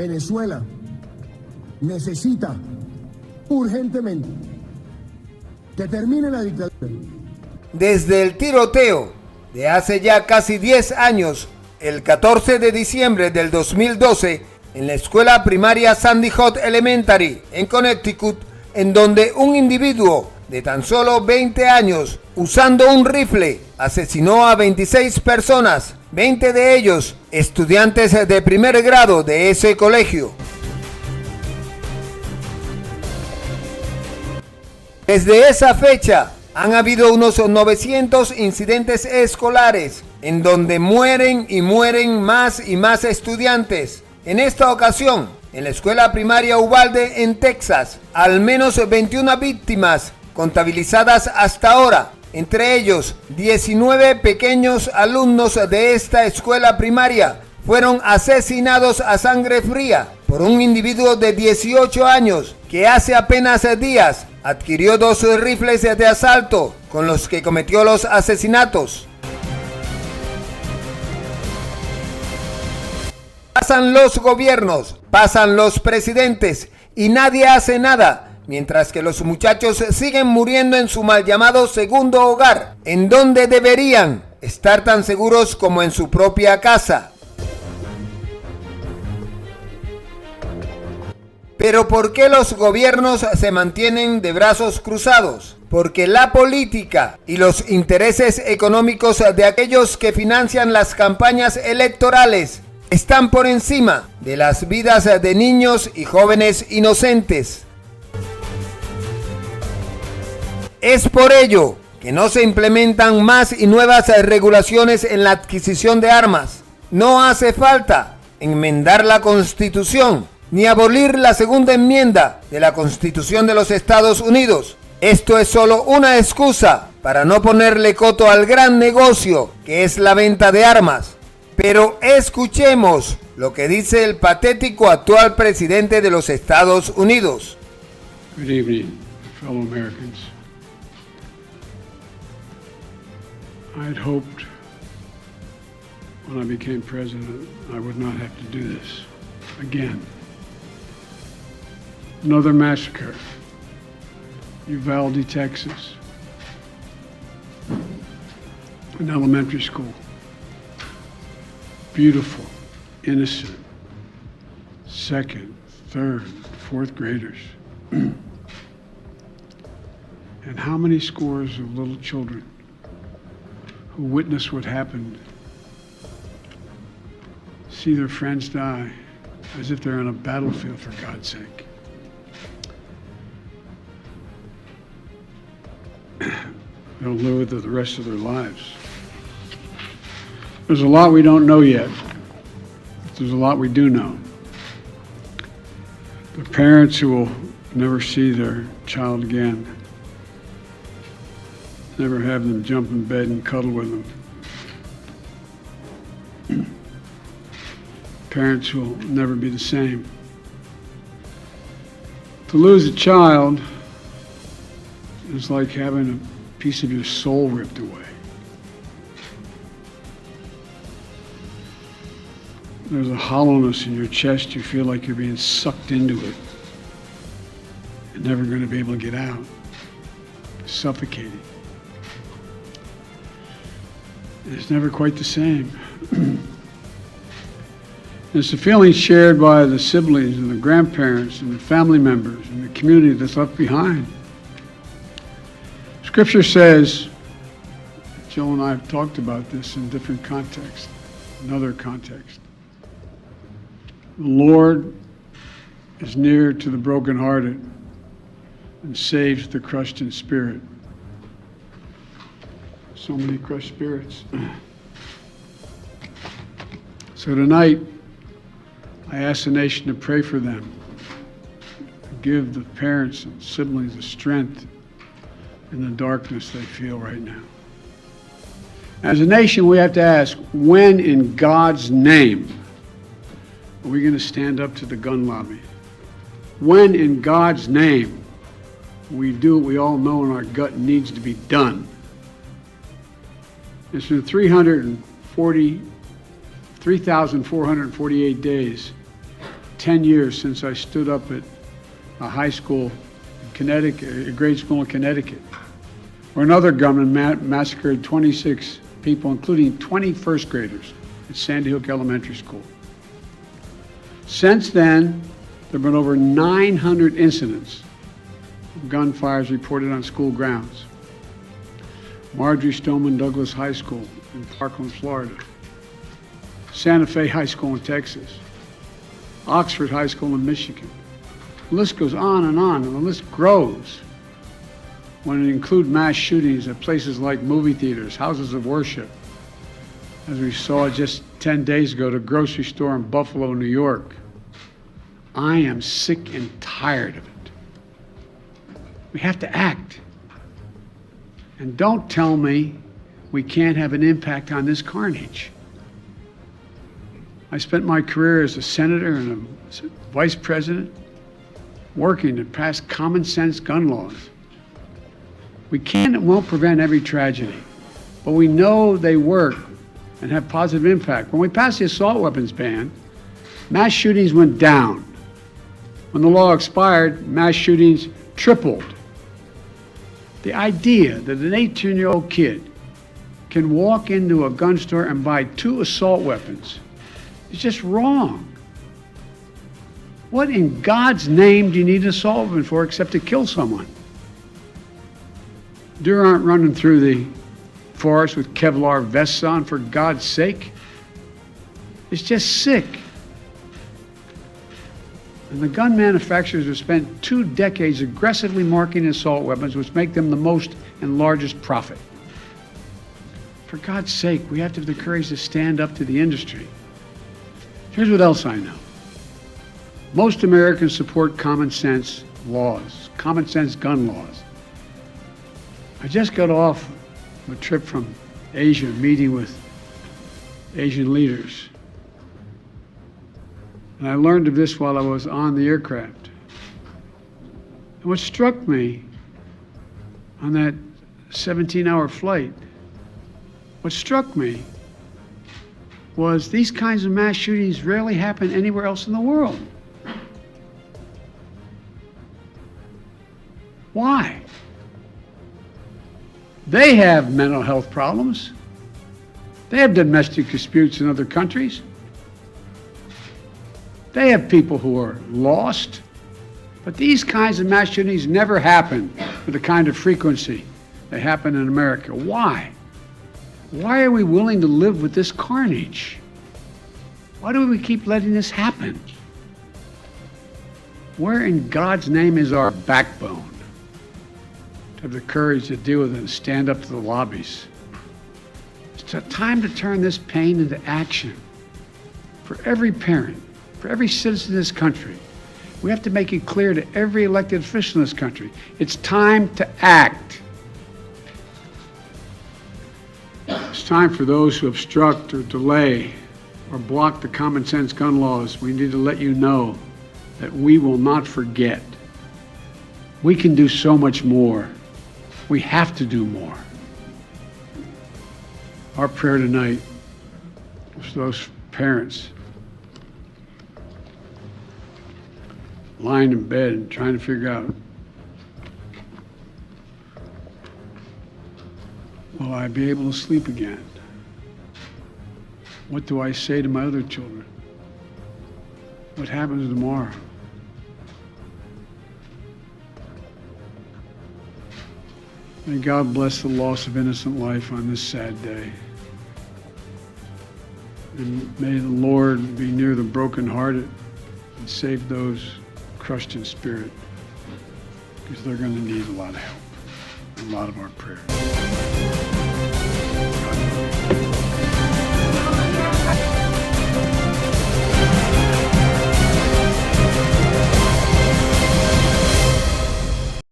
Venezuela necesita urgentemente que termine la dictadura. Desde el tiroteo de hace ya casi 10 años, el 14 de diciembre del 2012, en la escuela primaria Sandy Hook Elementary en Connecticut, en donde un individuo de tan solo 20 años, usando un rifle, asesinó a 26 personas, 20 de ellos estudiantes de primer grado de ese colegio. Desde esa fecha, han habido unos 900 incidentes escolares, en donde mueren y mueren más y más estudiantes. En esta ocasión, en la escuela primaria Uvalde en Texas, al menos 21 víctimas contabilizadas hasta ahora, entre ellos 19 pequeños alumnos de esta escuela primaria, fueron asesinados a sangre fría por un individuo de 18 años que hace apenas días adquirió 2 rifles de asalto con los que cometió los asesinatos. Pasan los gobiernos, pasan los presidentes y nadie hace nada, mientras que los muchachos siguen muriendo en su mal llamado segundo hogar, en donde deberían estar tan seguros como en su propia casa. Pero ¿por qué los gobiernos se mantienen de brazos cruzados? Porque la política y los intereses económicos de aquellos que financian las campañas electorales están por encima de las vidas de niños y jóvenes inocentes. Es por ello que no se implementan más y nuevas regulaciones en la adquisición de armas. No hace falta enmendar la Constitución ni abolir la segunda enmienda de la Constitución de los Estados Unidos. Esto es solo una excusa para no ponerle coto al gran negocio que es la venta de armas. Pero escuchemos lo que dice el patético actual presidente de los Estados Unidos. Good evening, fellow Americans. I had hoped when I became president I would not have to do this again. Another massacre, Uvalde, Texas, an elementary school. Beautiful, innocent, second, third, fourth graders. And how many scores of little children who witness what happened see their friends die as if they're on a battlefield, for God's sake. They'll live with it the rest of their lives. There's a lot we don't know yet. There's a lot we do know. The parents who will never see their child again, never have them jump in bed and cuddle with them. Parents who will never be the same. To lose a child is like having a piece of your soul ripped away. There's a hollowness in your chest. You feel like you're being sucked into it and never going to be able to get out. Suffocating. It's never quite the same. It's a feeling shared by the siblings and the grandparents and the family members and the community that's left behind. Scripture says, Jill and I have talked about this in different contexts, another context. The Lord is near to the brokenhearted and saves the crushed in spirit. So many crushed spirits. So tonight, I ask the nation to pray for them, give the parents and siblings the strength in the darkness they feel right now. As a nation, we have to ask, when in God's name are we going to stand up to the gun lobby? When in God's name we do what we all know in our gut needs to be done? It's been 3,448 days, 10 years since I stood up at a high school in Connecticut, a grade school in Connecticut, where another gunman massacred 26 people, including 20 first graders at Sandy Hook Elementary School. Since then, there have been over 900 incidents of gunfires reported on school grounds. Marjorie Stoneman Douglas High School in Parkland, Florida. Santa Fe High School in Texas. Oxford High School in Michigan. The list goes on, and the list grows when it includes mass shootings at places like movie theaters, houses of worship, as we saw just 10 days ago at a grocery store in Buffalo, New York. I am sick and tired of it. We have to act. And don't tell me we can't have an impact on this carnage. I spent my career as a senator and a vice president working to pass common sense gun laws. We can and won't prevent every tragedy, but we know they work and have positive impact. When we passed the assault weapons ban, mass shootings went down. When the law expired, mass shootings tripled. The idea that an 18-year-old kid can walk into a gun store and buy 2 assault weapons is just wrong. What in God's name do you need an assault weapon for except to kill someone? Deer aren't running through the forest with Kevlar vests on, for God's sake. It's just sick. And the gun manufacturers have spent 2 decades aggressively marketing assault weapons, which make them the most and largest profit. For God's sake, we have to have the courage to stand up to the industry. Here's what else I know. Most Americans support common sense laws, common sense gun laws. I just got off a trip from Asia, meeting with Asian leaders. And I learned of this while I was on the aircraft. And what struck me on that 17-hour flight, what struck me was these kinds of mass shootings rarely happen anywhere else in the world. Why? They have mental health problems. They have domestic disputes in other countries. They have people who are lost. But these kinds of mass shootings never happen with the kind of frequency they happen in America. Why? Why are we willing to live with this carnage? Why do we keep letting this happen? Where in God's name is our backbone to have the courage to deal with it and stand up to the lobbies? It's time to turn this pain into action. For every parent, for every citizen in this country, we have to make it clear to every elected official in this country, it's time to act. It's time for those who obstruct or delay or block the common sense gun laws. We need to let you know that we will not forget. We can do so much more. We have to do more. Our prayer tonight is for those parents lying in bed and trying to figure out, will I be able to sleep again? What do I say to my other children? What happens tomorrow? May God bless the loss of innocent life on this sad day. And may the Lord be near the brokenhearted and save those crushed in spirit, because they're going to need a lot of help, a lot of our prayer. God bless you.